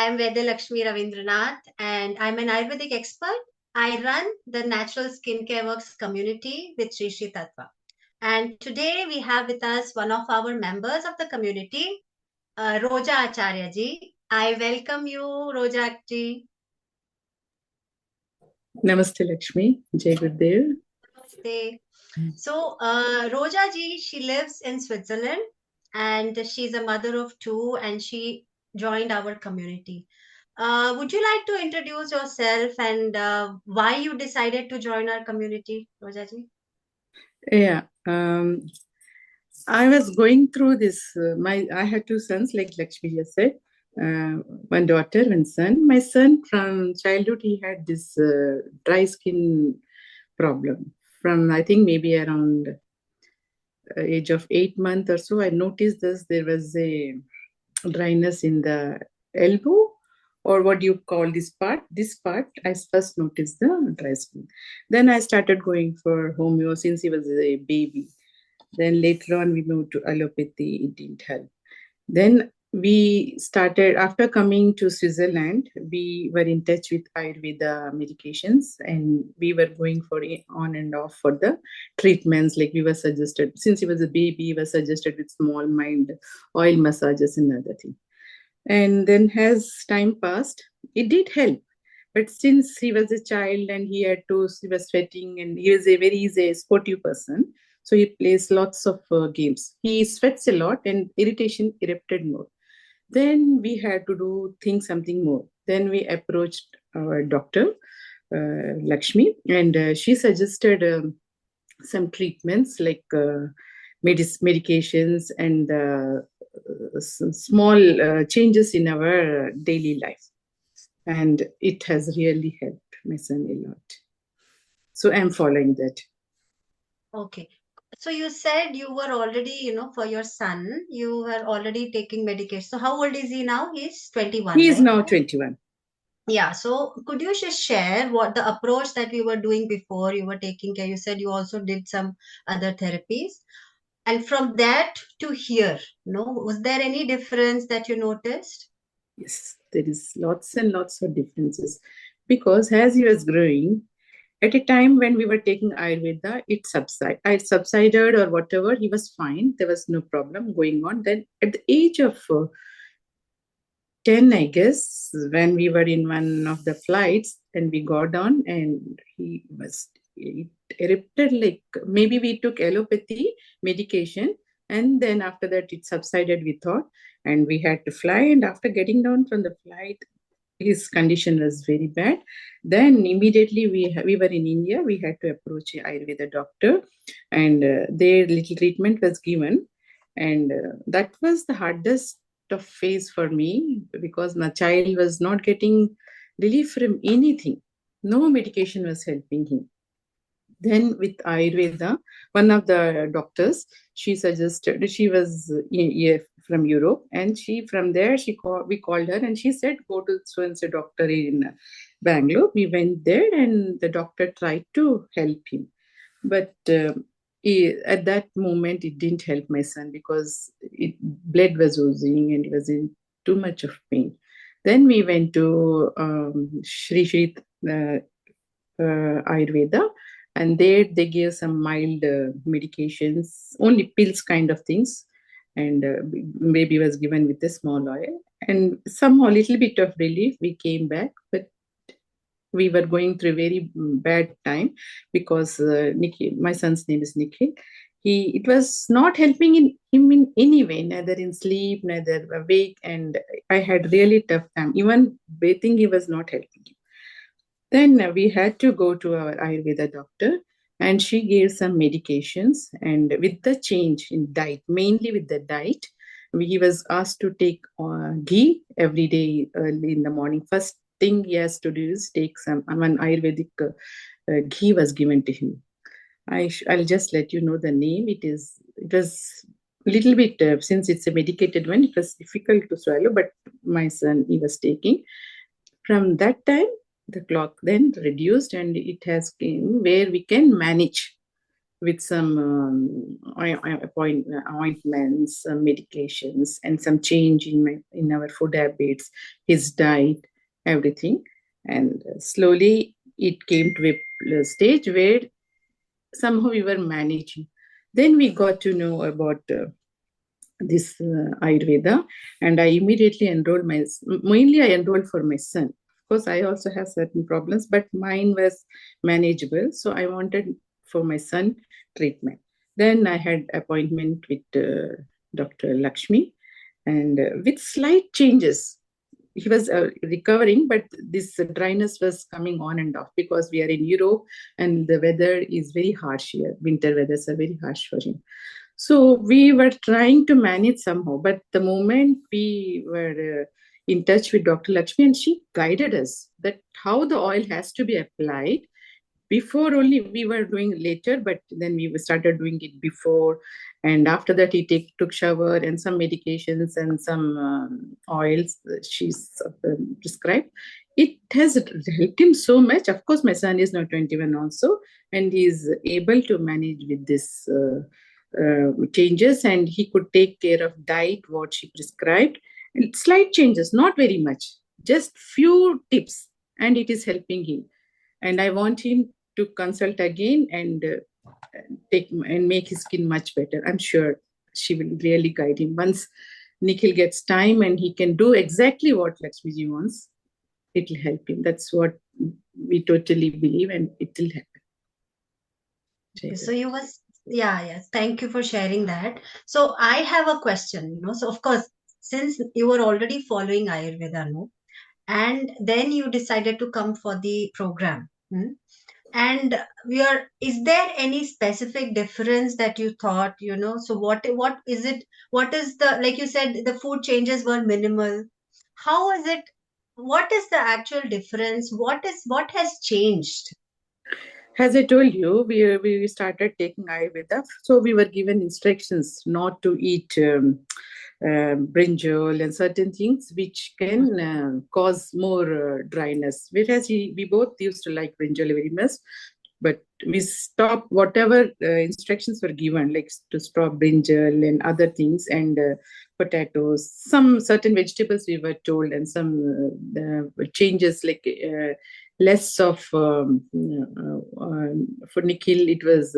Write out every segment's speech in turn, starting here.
am Vaidya Lakshmi Ravindranath, and I'm an Ayurvedic expert. I run the Natural Skincare Works community with Sri Tattva. And today we have with us one of our members of the community, Roja Acharya ji. I welcome you, Roja ji. Namaste Lakshmi, Jai Gurudev. Namaste. So, Roja ji, she lives in Switzerland and she's a mother of two and she joined our community. Would you like to introduce yourself and why you decided to join our community, Roja ji? Yeah, I was going through this. I had two sons, like Lakshmi just said. One daughter, one son. My son, from childhood, he had this dry skin problem. From I think maybe around age of 8 months or so, I noticed this. There was a dryness in the elbow, or what do you call this part? This part, I first noticed the dry skin. Then I started going for homeo since he was a baby. Then later on, we moved to allopathy. It didn't help. Then we started, after coming to Switzerland, we were in touch with Ayurveda medications and we were going for on and off for the treatments. Like we were suggested, since he was a baby, he was suggested with small mind oil massages and other things. And then as time passed, it did help. But since he was a child and he was sweating and he's a sportive person. So he plays lots of games. He sweats a lot and irritation erupted more. Then we had to think something more. Then we approached our doctor, Lakshmi, and she suggested some treatments like medications and small changes in our daily life. And it has really helped my son a lot. So I'm following that. Okay. So you said you were already, for your son, you were already taking medication. So how old is he now? He's 21, He is right? now 21. Yeah. So could you just share what the approach that we were doing before you were taking care? You said you also did some other therapies. And from that to here, was there any difference that you noticed? Yes, there is lots and lots of differences. Because as he was growing, at a time when we were taking Ayurveda, it subsided or whatever, he was fine. There was no problem going on. Then at the age of 10, I guess, when we were in one of the flights and we got on and it erupted, like maybe we took allopathy medication and then after that it subsided, we thought, and we had to fly. And after getting down from the flight, his condition was very bad. Then immediately we were in India. We had to approach a Ayurveda doctor, and their little treatment was given, and that was the hardest of phase for me because my child was not getting relief from anything. No medication was helping him. Then with Ayurveda, one of the doctors, she suggested, she was from Europe, and we called her and she said, go to so-and-so doctor in Bangalore. We went there and the doctor tried to help him. But at that moment, it didn't help my son because blood was oozing and he was in too much of pain. Then we went to Sri Ayurveda, and there they gave some mild medications, only pills kind of things, and baby was given with a small oil, and somehow a little bit of relief. We came back, but we were going through a very bad time because my son's name is Nikhil. It was not helping him in any way, neither in sleep, neither awake, and I had really tough time. Even bathing, he was not helping him. Then we had to go to our Ayurveda doctor, and she gave some medications. And with the change in diet, mainly with the diet, he was asked to take ghee every day early in the morning. First thing he has to do is take some one Ayurvedic ghee was given to him. I'll just let you know the name. It was a little bit since it's a medicated one. It was difficult to swallow, but my son, he was taking. From that time, the clock then reduced and it has came where we can manage with some ointments, medications, and some change in our food habits, his diet, everything. And slowly it came to a stage where somehow we were managing. Then we got to know about this Ayurveda, and I immediately enrolled mainly I enrolled for my son. Of course, I also have certain problems, but mine was manageable. So I wanted for my son treatment. Then I had appointment with Dr. Lakshmi, and with slight changes. He was recovering, but this dryness was coming on and off because we are in Europe and the weather is very harsh here. Winter weathers are very harsh for him. So we were trying to manage somehow, but the moment we were in touch with Dr. Lakshmi, and she guided us that how the oil has to be applied. Before only we were doing later, but then we started doing it before, and after that he took shower and some medications and some oils she's prescribed. It has helped him so much. Of course, my son is now 21 also, and he is able to manage with this changes, and he could take care of diet what she prescribed. And slight changes, not very much, just few tips, and it is helping him. And I want him to consult again and take and make his skin much better. I'm sure she will really guide him. Once Nikhil gets time and he can do exactly what Lakshmiji wants, it will help him. That's what we totally believe, and it will happen. So you was yes. Thank you for sharing that. So I have a question. So of course, since you were already following Ayurveda, no, and then you decided to come for the program. And is there any specific difference that you thought, so what is it, what is the, like you said, the food changes were minimal. How is it, what is the actual difference, what has changed? As I told you, we started taking Ayurveda, so we were given instructions not to eat brinjal and certain things which can cause more dryness. Whereas we both used to like brinjal very much, but we stopped whatever instructions were given, like to stop brinjal and other things, and potatoes, some certain vegetables we were told, and some changes like less of for Nikhil it was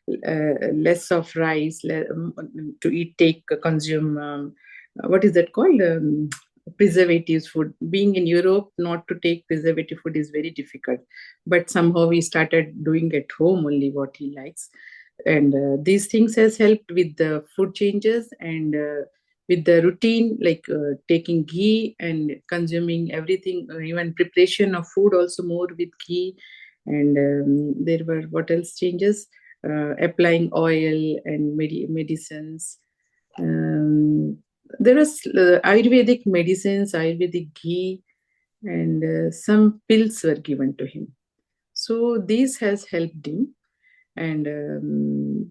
less of rice, to eat, consume what is that called, preservatives food. Being in Europe, not to take preservative food is very difficult, but somehow we started doing at home only what he likes, and these things has helped with the food changes, and with the routine, like taking ghee and consuming everything, even preparation of food also more with ghee. And there were what else changes, applying oil and medicines. There was Ayurvedic medicines, Ayurvedic ghee, and some pills were given to him. So this has helped him. And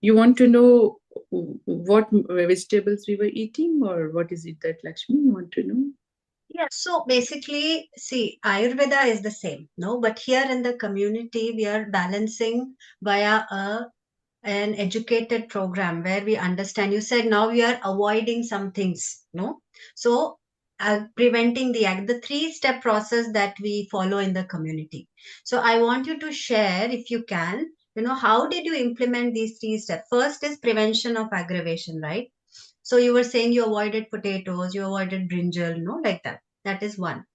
you want to know what vegetables we were eating, or what is it that Lakshmi you want to know? Yeah, so basically, see, Ayurveda is the same, no, but here in the community, we are balancing via an educated program where we understand. You said now we are avoiding some things, no, so preventing the three-step process that we follow in the community. So I want you to share, if you can, how did you implement these three steps? First is prevention of aggravation, right? So you were saying you avoided potatoes, you avoided brinjal, like that. That is one.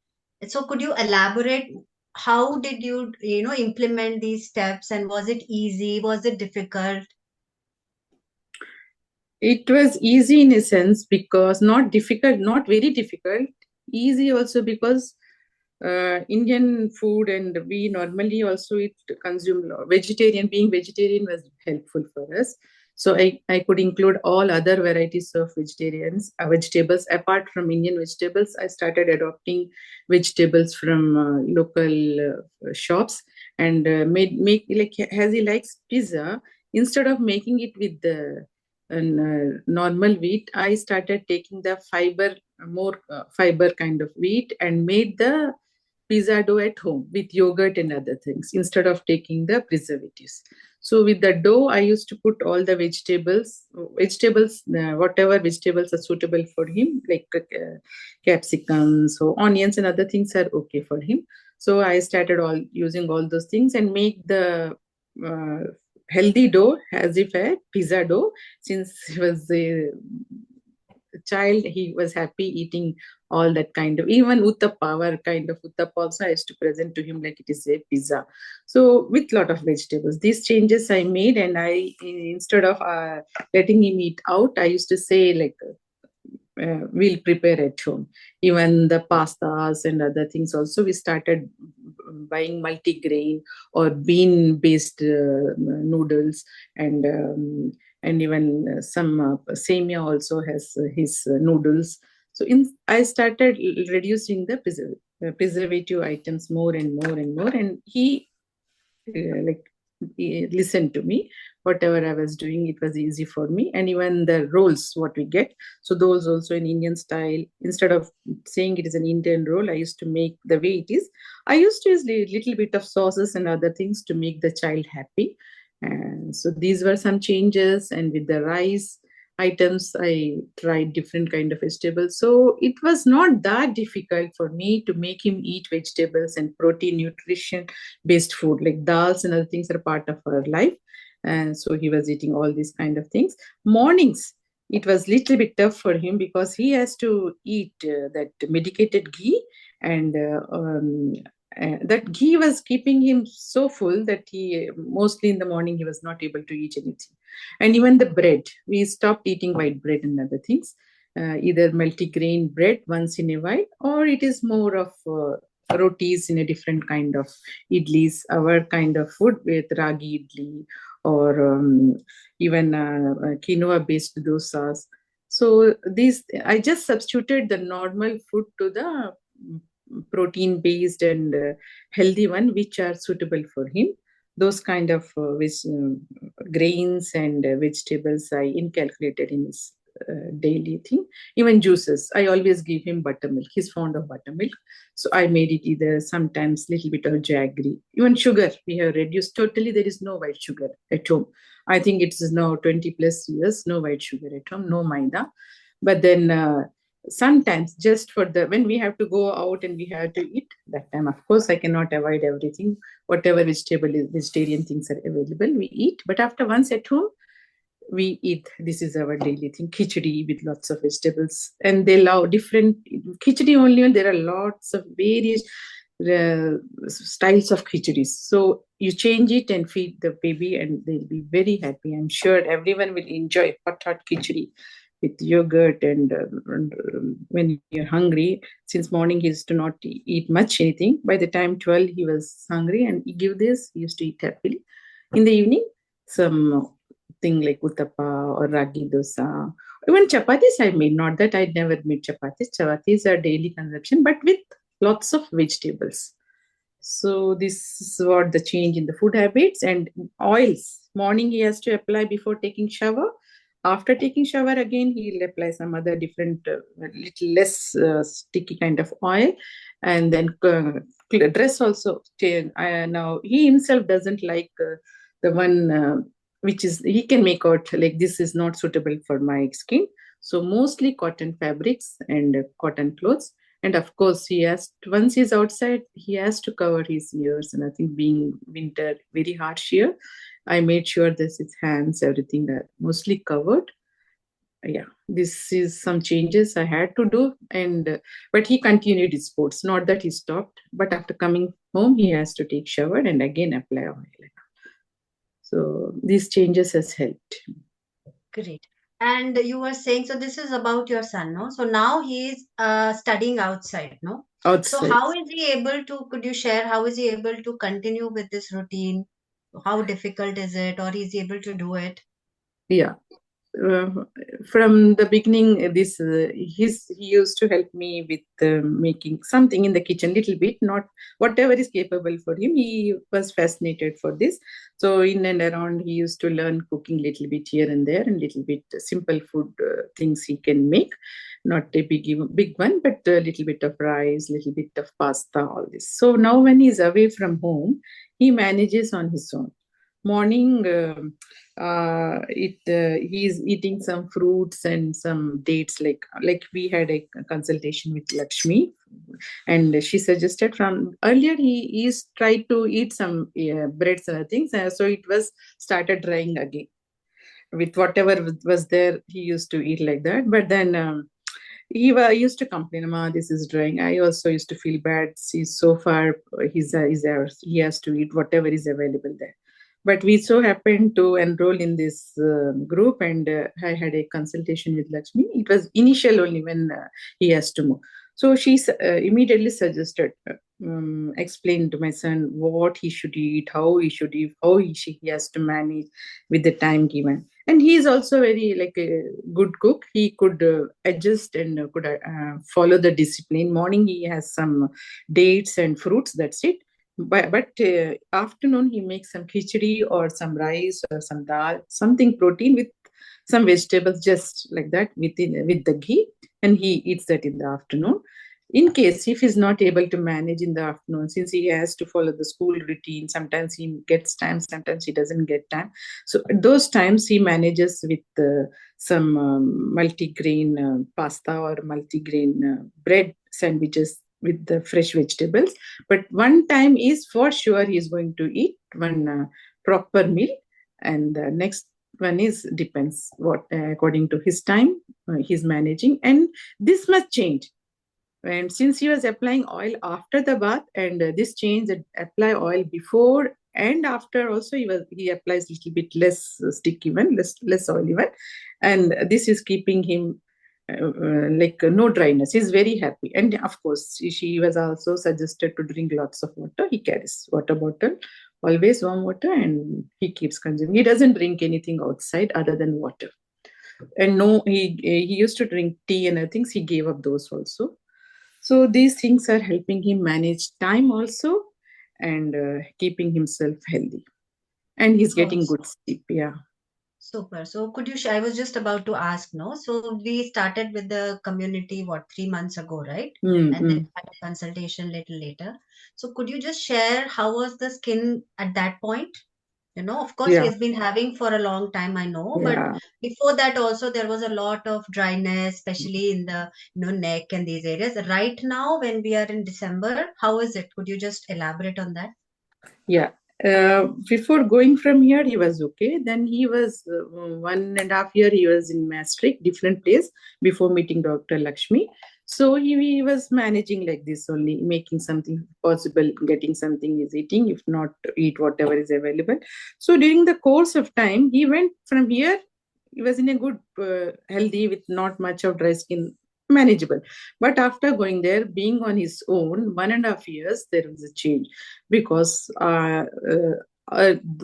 So could you elaborate, how did you, implement these steps, and was it easy? Was it difficult? It was easy in a sense, because not difficult, not very difficult, easy also because Indian food, and we normally also eat, consume vegetarian. Being vegetarian was helpful for us. So I could include all other varieties of vegetables apart from Indian vegetables. I started adopting vegetables from local shops, and make like, as he likes pizza, instead of making it with the normal wheat, I started taking the more fiber kind of wheat, and made the pizza dough at home with yogurt and other things instead of taking the preservatives. So with the dough, I used to put all the vegetables, whatever vegetables are suitable for him, like capsicums, so onions and other things are okay for him. So I started all using all those things and make the uh, healthy dough as if a pizza dough. Since he was a child, he was happy eating all that kind of, even uttappa, our kind of uttappa also I used to present to him like it is a pizza. So with lot of vegetables, these changes I made, and I, instead of letting him eat out, I used to say like we'll prepare at home. Even the pastas and other things also, we started buying multi-grain or bean-based noodles, and even some semia also has his noodles. So I started reducing the preservative items more and more and more, and like he listened to me. Whatever I was doing, it was easy for me. And even the rolls what we get, so those also in Indian style, instead of saying it is an Indian roll, I used to make the way it is. I used to use little bit of sauces and other things to make the child happy. And so these were some changes. And with the rice items, I tried different kind of vegetables, so it was not that difficult for me to make him eat vegetables and protein nutrition based food. Like dals and other things are part of our life, and so he was eating all these kind of things. Mornings, it was little bit tough for him because he has to eat that medicated ghee, and that ghee was keeping him so full that he mostly in the morning he was not able to eat anything. And even the bread, we stopped eating white bread and other things. Either multigrain bread once in a while, or it is more of rotis in a different kind of idlis, our kind of food with ragi idli, or even quinoa based dosas. So these, I just substituted the normal food to the protein based and healthy one, which are suitable for him. Those kind of grains and vegetables I inculcated in his daily thing. Even juices, I always give him buttermilk. He's fond of buttermilk, so I made it either sometimes little bit of jaggery. Even sugar, we have reduced totally. There is no white sugar at home. I think it is now 20 plus years, no white sugar at home, no maida. But then sometimes just for the, when we have to go out and we have to eat, that time of course I cannot avoid everything. Whatever vegetarian things are available, we eat. But after once at home, we eat, this is our daily thing, khichdi with lots of vegetables. And they love different khichdi only, and there are lots of various styles of khichdis. So you change it and feed the baby, and they'll be very happy. I'm sure everyone will enjoy hot khichdi with yogurt. And when you're hungry, since morning he used to not eat much anything, by the time 12 he was hungry, and he give this, he used to eat happily. In the evening, some thing like uttappa or ragi dosa. Even chapatis I made, not that I never made chapatis. Chapatis are daily consumption, but with lots of vegetables. So this is what the change in the food habits. And oils, morning he has to apply before taking shower. After taking shower again, he'll apply some other different, little less sticky kind of oil. And then dress also. Now he himself doesn't like the one which is, he can make out like this is not suitable for my skin. So mostly cotton fabrics and cotton clothes. And of course, he has, once he's outside, he has to cover his ears. And I think being winter, very harsh here, I made sure that his hands, everything are mostly covered. Yeah, this is some changes I had to do. And but he continued his sports. Not that he stopped, but after coming home, he has to take shower and again apply oil. So these changes has helped. Great. And you were saying, so this is about your son, no? So now he is studying outside, no? So Outside. how is he able to, could you share, how is he able to continue with this routine? How difficult is it, or is he able to do it? Yeah. From the beginning, he used to help me with making something in the kitchen, little bit, not whatever is capable for him. He was fascinated for this. So in and around, he used to learn cooking little bit here and there, and little bit simple food things he can make. Not a big one, but a little bit of rice, little bit of pasta, all this. So now when he's away from home, he manages on his own. morning he's eating some fruits and some dates, like we had a consultation with Lakshmi, and she suggested from earlier he's tried to eat some breads and other things, so it was started drying again with whatever was there. He used to eat like that, but then used to complain, Ma, this is drying. I also used to feel bad. He's so far, he has to eat whatever is available there. But we so happened to enroll in this group, and I had a consultation with Lakshmi. It was initial only when he has to move. So she immediately suggested, explained to my son what he should eat, how he should eat, he has to manage with the time given. And he is also very like a good cook. He could adjust and could follow the discipline. Morning he has some dates and fruits, that's it. But afternoon he makes some khichdi or some rice or some dal, something protein with some vegetables, just like that with the ghee, and he eats that in the afternoon. In case if he's not able to manage in the afternoon, since he has to follow the school routine, sometimes he gets time, sometimes he doesn't get time. So at those times he manages with some multigrain pasta or multigrain bread sandwiches with the fresh vegetables. But one time is for sure he is going to eat one proper meal, and the next one is depends what according to his time he's managing, and this must change. And since he was applying oil after the bath, and this change that apply oil before and after also, he applies little bit less stick, even less oil even, and this is keeping him like no dryness. He's very happy, and of course she was also suggested to drink lots of water. He carries water bottle, always warm water, and he keeps consuming. He doesn't drink anything outside other than water. And no, he used to drink tea and other things. He gave up those also. So these things are helping him manage time also, and keeping himself healthy. And he's Oh, getting good sleep. Yeah. super. So could you I was just about to ask, no? So we started with the community, what, 3 months ago, right? And then Mm-hmm. had a consultation little later. So could you just share how was the skin at that point? Of course, he Yeah. has been having for a long time, I know, but Yeah. before that also there was a lot of dryness, especially in the neck and these areas. Right now, when we are in December, how is it? Could you just elaborate on that? Yeah. Before going from here, he was okay. Then he was 1.5 years, he was in Maastricht, different place, before meeting Dr. Lakshmi. So he was managing like this only, making something possible, getting something is eating, if not, eat whatever is available. So during the course of time, he went from here, he was in a good, healthy, with not much of dry skin, manageable. But after going there, being on his own, 1.5 years, there was a change, because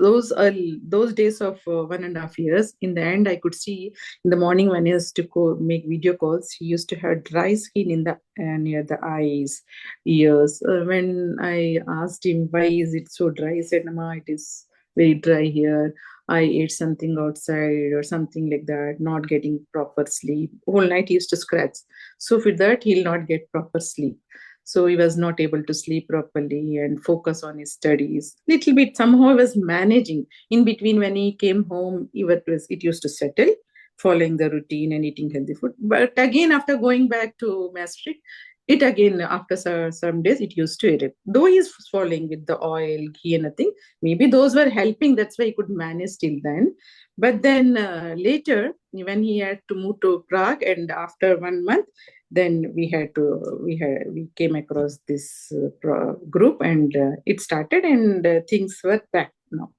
those days of 1.5 years, in the end, I could see in the morning when he used to make video calls, he used to have dry skin in the near the eyes, ears. When I asked him why is it so dry, he said, "Mama, it is very dry here. I ate something outside or something like that, not getting proper sleep. Whole night he used to scratch. So for that, he'll not get proper sleep. So he was not able to sleep properly and focus on his studies. Little bit somehow he was managing. In between, when he came home, it used to settle, following the routine and eating healthy food. But again, after going back to Maastricht, it again after some days it used to erupt. Though he's following with the oil, ghee, and nothing. Maybe those were helping. That's why he could manage till then. But then later, when he had to move to Prague, and after 1 month, then we came across this group, and it started, and things were back now,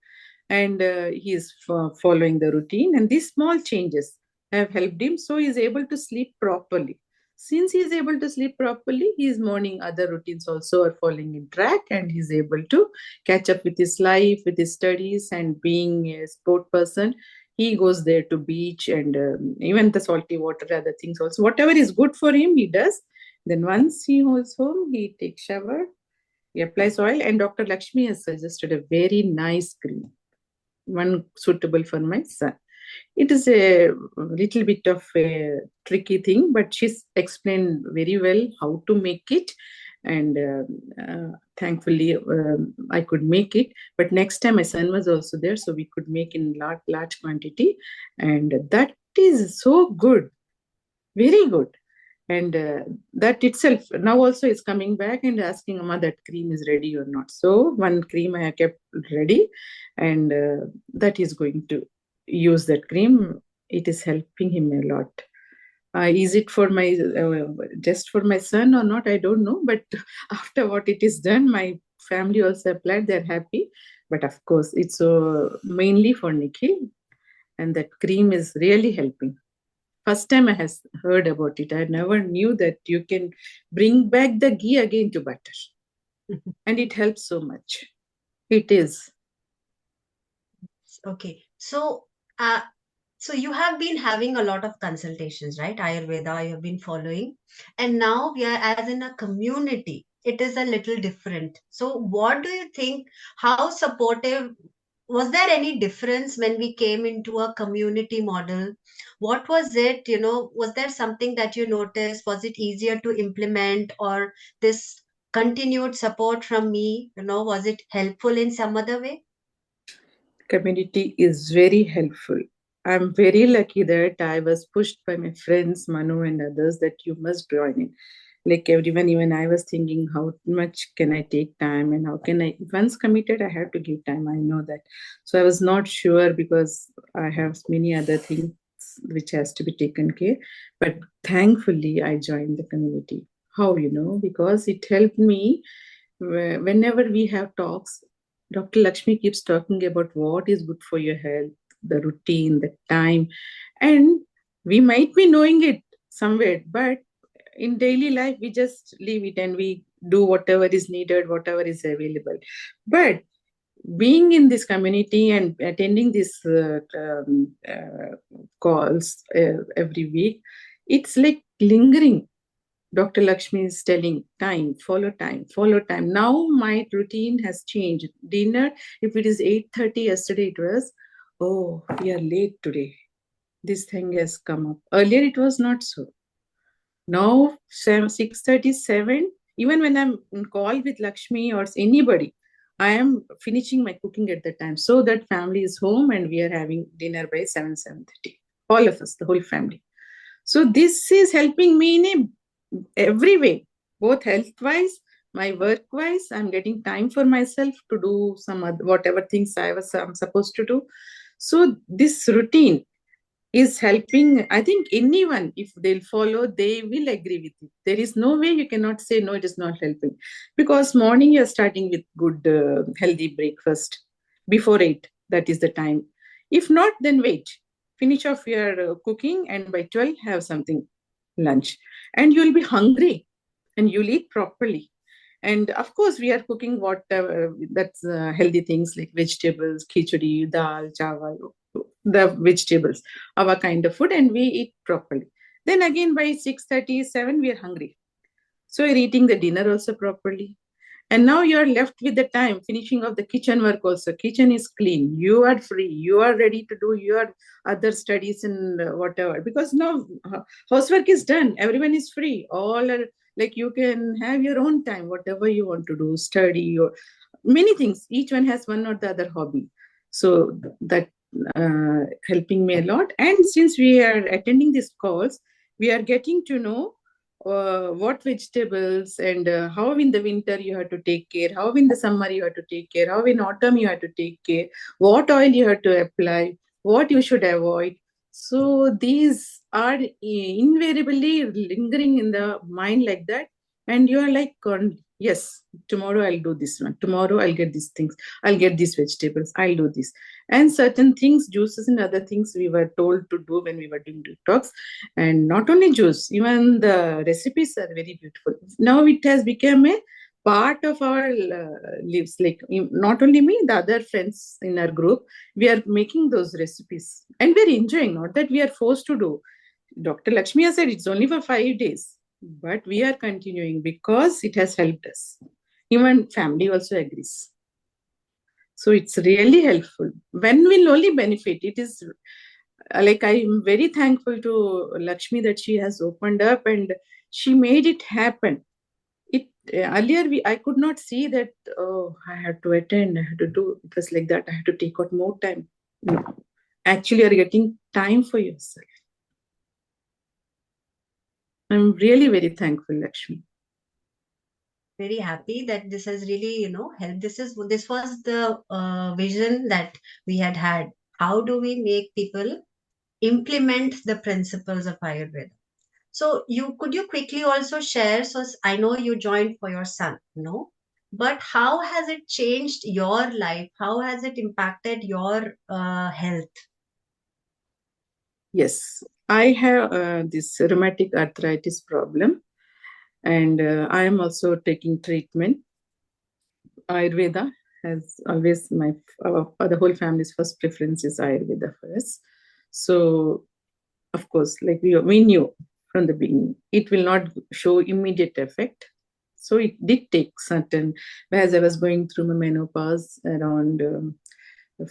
and he is following the routine, and these small changes have helped him, so he is able to sleep properly. Since he is able to sleep properly, his morning other routines also are falling in track, and he is able to catch up with his life, with his studies, and being a sport person, he goes there to beach, and even the salty water, other things also, whatever is good for him, he does. Then once he goes home, he takes shower, he applies oil, and Dr. Lakshmi has suggested a very nice cream, one suitable for my son. It is a little bit of a tricky thing, but she's explained very well how to make it. And thankfully, I could make it. But next time, my son was also there, so we could make in large quantity, and that is so good, very good. And that itself now also is coming back and asking Amma that cream is ready or not. So one cream I have kept ready, and that is going to use that cream. It is helping him a lot. Is it for my just for my son or not? I don't know. But after what it is done, my family also applied. They're happy. But of course, it's mainly for Nikhil, and that cream is really helping. First time I has heard about it. I never knew that you can bring back the ghee again to butter, and it helps so much. It is. Okay. So you have been having a lot of consultations, right? Ayurveda, you have been following. And now we are as in a community. It is a little different. So what do you think? How supportive was there any difference when we came into a community model? What was it? Was there something that you noticed? Was it easier to implement, or this continued support from me, was it helpful in some other way? Community is very helpful. I'm very lucky that I was pushed by my friends, Manu and others, that you must join in. Like everyone, even I was thinking, how much can I take time and how can I, once committed, I have to give time. I know that. So I was not sure because I have many other things which has to be taken care. But thankfully, I joined the community. How, because it helped me whenever we have talks. Dr. Lakshmi keeps talking about what is good for your health, the routine, the time, and we might be knowing it somewhere, but in daily life we just leave it and we do whatever is needed, whatever is available. But being in this community and attending these calls every week, it's like lingering. Dr. Lakshmi is telling time, follow time, follow time. Now my routine has changed. Dinner, if it is 8:30, yesterday it was, oh, we are late today. This thing has come up. Earlier it was not so. Now 6:37, even when I'm in call with Lakshmi or anybody, I am finishing my cooking at the time. So that family is home and we are having dinner by 7:30. All of us, the whole family. So this is helping me in every way, both health wise, my work wise. I'm getting time for myself to do some other, whatever things I'm supposed to do. So this routine is helping. I think anyone, if they'll follow, they will agree with it. There is no way you cannot say no, it is not helping, because morning you're starting with good healthy breakfast before 8. That is the time. If not, then wait, finish off your cooking, and by 12 have something lunch, and you'll be hungry and you'll eat properly. And of course, we are cooking whatever that's healthy things like vegetables, khichdi, dal, chawal, the vegetables, our kind of food, and we eat properly. Then again by 6:37, we are hungry. So you're eating the dinner also properly. And now you're left with the time finishing of the kitchen work also. Kitchen is clean. You are free. You are ready to do your other studies and whatever. Because now housework is done. Everyone is free. All are like you can have your own time, whatever you want to do, study or many things. Each one has one or the other hobby. So that helping me a lot. And since we are attending these calls, we are getting to know what vegetables and how in the winter you have to take care, how in the summer you have to take care, how in autumn you have to take care, what oil you have to apply, what you should avoid. So these are invariably lingering in the mind like that, and you are like, yes, tomorrow I'll do this one. Tomorrow I'll get these things. I'll get these vegetables. I'll do this. And certain things, juices and other things we were told to do when we were doing detox. And not only juice, even the recipes are very beautiful. Now it has become a part of our lives. Like not only me, the other friends in our group, we are making those recipes and we're enjoying. Not that we are forced to do. Dr. Lakshmi has said it's only for 5 days, but we are continuing because it has helped us. Even family also agrees. So it's really helpful. When we'll only benefit, it is like I'm very thankful to Lakshmi that she has opened up and she made it happen. earlier I could not see that, oh, I had to attend, I had to do. It was like that. I had to take out more time. No, actually, you're getting time for yourself. I'm really very thankful, Lakshmi. Very happy that this has really, helped. This was the vision that we had. How do we make people implement the principles of Ayurveda? So could you quickly also share? So I know you joined for your son, no? But how has it changed your life? How has it impacted your health? Yes, I have this rheumatic arthritis problem, and I am also taking treatment. Ayurveda has always the whole family's first preference is Ayurveda for us. So, of course, like we knew from the beginning, it will not show immediate effect. So it did take certain, as I was going through my menopause around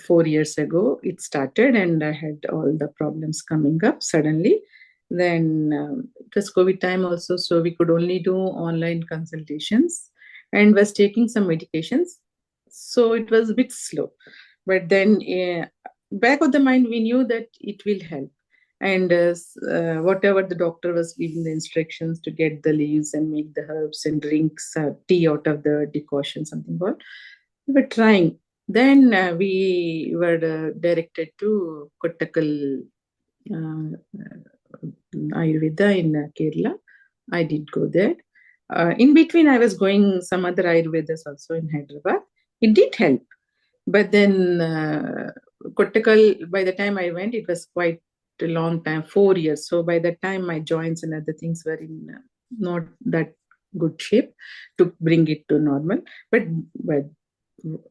4 years ago, it started, and I had all the problems coming up suddenly. Then it was COVID time also, so we could only do online consultations and was taking some medications. So it was a bit slow. But then, back of the mind, we knew that it will help. And whatever the doctor was giving the instructions to get the leaves and make the herbs and drinks tea out of the decoction, something called, we were trying. Then we were directed to Kottakal Ayurveda in Kerala. I did go there. In between, I was going some other Ayurvedas also in Hyderabad. It did help. But then Kottakal, by the time I went, it was quite a long time, 4 years. So by the time my joints and other things were in not that good shape to bring it to normal. But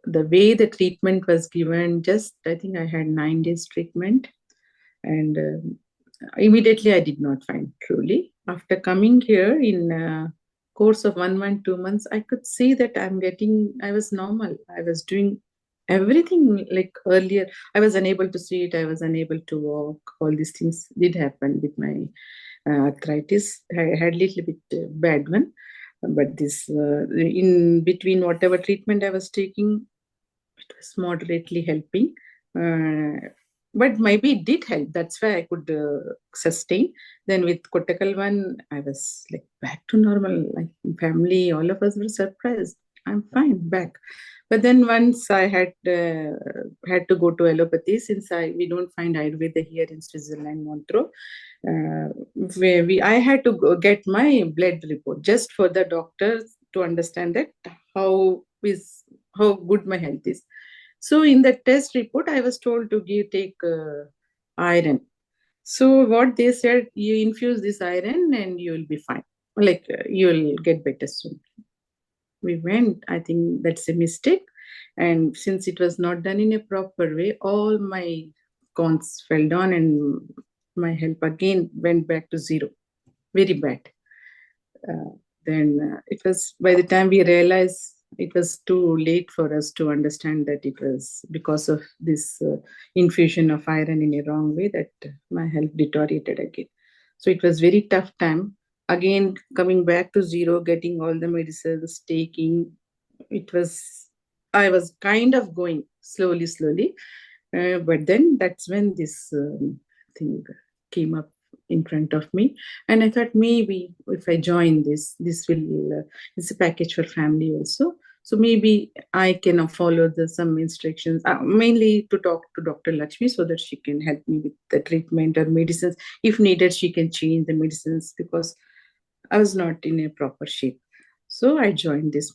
the way the treatment was given, just I think I had 9 days treatment, and immediately I did not find truly. After coming here in course of 1 month, 2 months, I could see that I was normal. I was doing everything like earlier. I was unable to see it. I was unable to walk. All these things did happen with my arthritis. I had a little bit bad one, but this in between whatever treatment I was taking, it was moderately helping. But maybe it did help. That's why I could sustain. Then with Kottakal one, I was like back to normal. Like family, all of us were surprised. I'm fine, back. But then once I had to go to allopathy, since we don't find Ayurveda here in Switzerland, Montreux. Where I had to get my blood report just for the doctors to understand that how good my health is. So in the test report, I was told to take iron. So what they said, you infuse this iron and you will be fine. Like you will get better soon. We went. I think that's a mistake. And since it was not done in a proper way, all my counts fell down and my health again went back to zero. Very bad. Then it was, by the time we realized, it was too late for us to understand that it was because of this infusion of iron in a wrong way that my health deteriorated again. So it was very tough time. Again, coming back to zero, getting all the medicines, taking, I was kind of going slowly. But then that's when this thing came up in front of me, and I thought maybe if I join this will it's a package for family also, so maybe I can follow some instructions, mainly to talk to Dr. Lakshmi so that she can help me with the treatment or medicines. If needed, she can change the medicines because I was not in a proper shape. So I joined this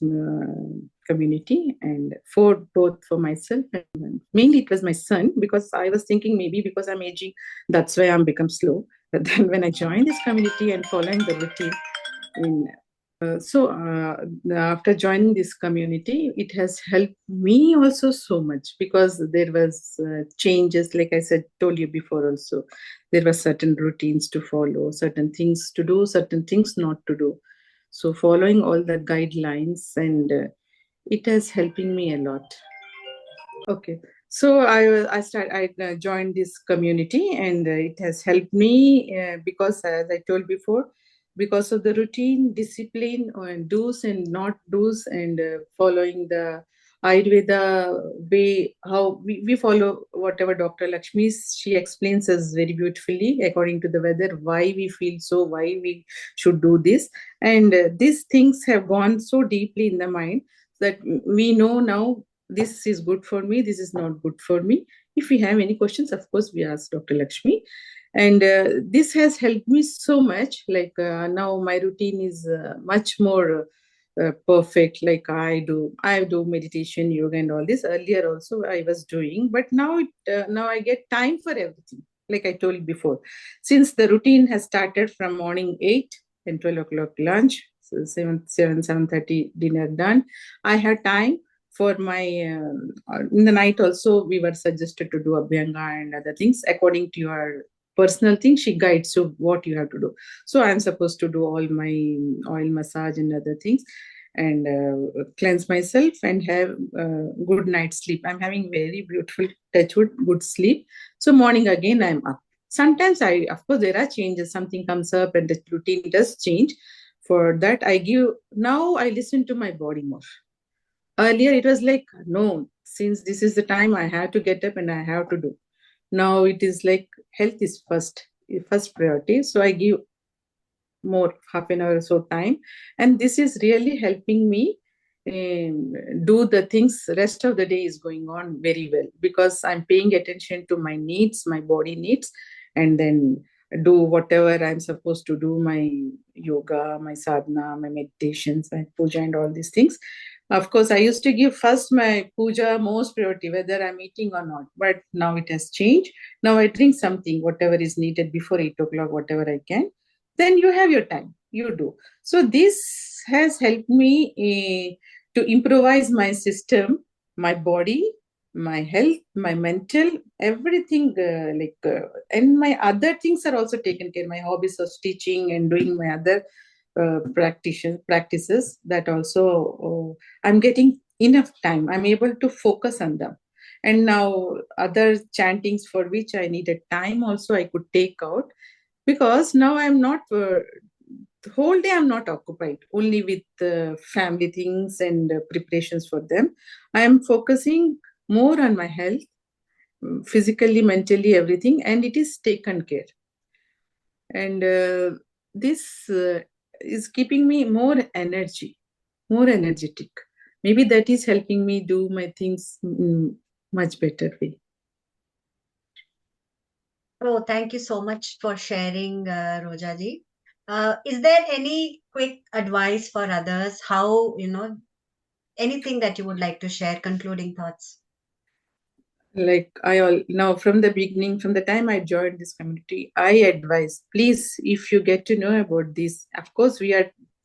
community, and both for myself and mainly it was my son, because I was thinking maybe because I'm aging, that's why I'm become slow. But then when I joined this community and following the routine, after joining this community, it has helped me also so much, because there was changes, like I said, told you before also. There were certain routines to follow, certain things to do, certain things not to do. So following all the guidelines, and it has helping me a lot. Okay. So I joined this community, and it has helped me because, as I told before, because of the routine, discipline, and do's and not do's, and following the Ayurveda way, how we follow whatever Dr. Lakshmi, she explains us very beautifully according to the weather, why we feel so, why we should do this. And these things have gone so deeply in the mind that we know now this is good for me, this is not good for me. If we have any questions, of course, we ask Dr. Lakshmi. And this has helped me so much. Like now my routine is much more perfect. Like I do meditation, yoga, and all this. Earlier also I was doing, but now I get time for everything. Like I told before, since the routine has started from morning 8 and 12 o'clock lunch, so 7:30 dinner done. I had time for my in the night also. We were suggested to do abhyanga and other things according to your personal thing. She guides you what you have to do. So I'm supposed to do all my oil massage and other things, and cleanse myself and have good night's sleep. I'm having very beautiful touchwood good sleep. So morning again I'm up. Sometimes of course there are changes, something comes up and the routine does change. For that now I listen to my body more. Earlier it was like, no, since this is the time, I have to get up and I have to do. Now it is like health is first priority. So I give more half an hour or so time, and this is really helping me do the things. Rest of the day is going on very well because I'm paying attention to my needs, my body needs, and then do whatever I'm supposed to do, my yoga, my sadhana, my meditations, my puja, and all these things. Of course, I used to give first my puja most priority, whether I'm eating or not. But now it has changed. Now I drink something, whatever is needed before 8 o'clock, whatever I can. Then you have your time, you do. So this has helped me to improvise my system, my body, my health, my mental, everything. And my other things are also taken care. My hobbies of teaching and doing my other practices, that also I'm getting enough time. I'm able to focus on them. And now other chantings for which I needed time also I could take out, because now I'm not the whole day I'm not occupied only with family things and preparations for them. I am focusing more on my health, physically, mentally, everything, and it is taken care. And this is keeping me more energetic. Maybe that is helping me do my things much better way. Oh, thank you so much for sharing, Roja ji. Is there any quick advice for others? How, anything that you would like to share, concluding thoughts? Like now from the beginning, from the time I joined this community, I advise, please, if you get to know about this, of course we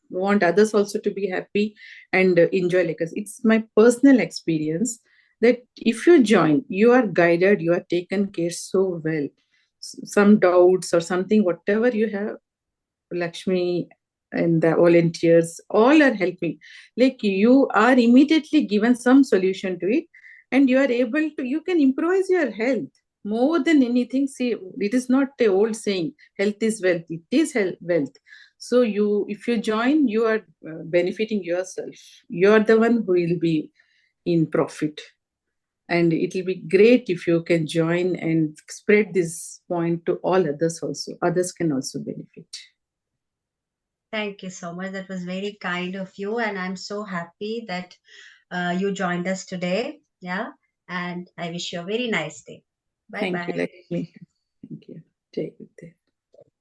want others also to be happy and enjoy like us. It's my personal experience that if you join, you are guided, you are taken care so well. Some doubts or something, whatever you have, Lakshmi and the volunteers all are helping. Like you are immediately given some solution to it, and you are able to, you can improvise your health more than anything. See, it is not the old saying, health is wealth. It is wealth. So if you join, you are benefiting yourself. You are the one who will be in profit. And it will be great if you can join and spread this point to all others also. Others can also benefit. Thank you so much. That was very kind of you. And I'm so happy that you joined us today. Yeah. And I wish you a very nice day. Bye Thank you, bye. Lakshmi. Thank you. Take it there.